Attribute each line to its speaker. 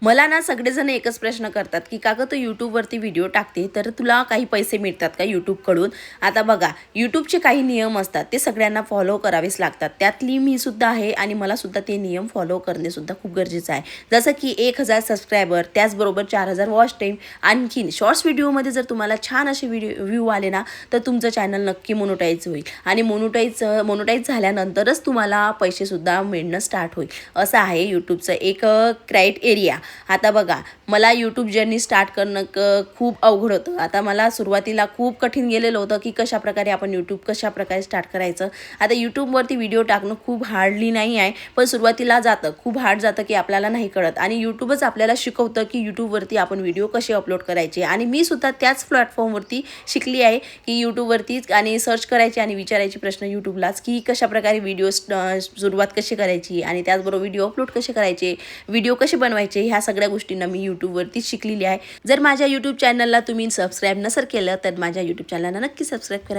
Speaker 1: मला ना सगळेजण एकच प्रश्न करतात की काका तू यूट्यूबवरती व्हिडिओ टाकते तर तुला काही पैसे मिळतात का यूट्यूबकडून. आता बघा यूट्यूबचे काही नियम असतात ते सगळ्यांना फॉलो करावेच लागतात. त्यातली मी सुद्धा आहे आणि मला सुद्धा ते नियम फॉलो करणे सुद्धा खूप गरजेचं आहे. जसं की 1000 सबस्क्रायबर, त्याचबरोबर 4000 वॉच टाईम. आणखीन शॉर्ट्स व्हिडिओमध्ये जर तुम्हाला छान असे व्ह्यू आले ना तर तुमचं चॅनल नक्की मोनोटाईज होईल आणि मोनोटाईज झाल्यानंतरच तुम्हाला पैसेसुद्धा मिळणं स्टार्ट होईल. असं आहे यूट्यूबचं एक क्रायटेरिया. आता बघा मला यूट्यूब जर्नी स्टार्ट करणं खूप अवघड होतं. आता मला सुरुवातीला खूप कठीण गेलेलं होतं की कशाप्रकारे आपण यूट्यूब कशाप्रकारे स्टार्ट करायचं. आता यूट्यूबवरती व्हिडिओ टाकणं खूप हार्डली नाही आहे, पण सुरुवातीला खूप हार्ड जातं की आपल्याला नाही कळत आणि यूट्यूबच आपल्याला शिकवतं की यूट्यूबवरती आपण व्हिडिओ कसे अपलोड करायचे. आणि मी सुद्धा त्याच प्लॅटफॉर्मवरती शिकली आहे की यूट्यूबवरतीच आणि सर्च करायचे आणि विचारायचे प्रश्न यूट्यूबलाच की कशाप्रकारे व्हिडिओ सुरुवात कशी करायची आणि त्याचबरोबर व्हिडिओ अपलोड कसे करायचे, व्हिडिओ कसे बनवायचे, ह्या सगळ्या गोष्टींना मी यूट्यूबवरतीच शिकलेली आहे. जर माझ्या यूट्यूब चॅनलला तुम्ही सबस्क्राईब नसेल केलं तर माझ्या यूट्यूब चॅनलला नक्की सबस्क्राईब करा.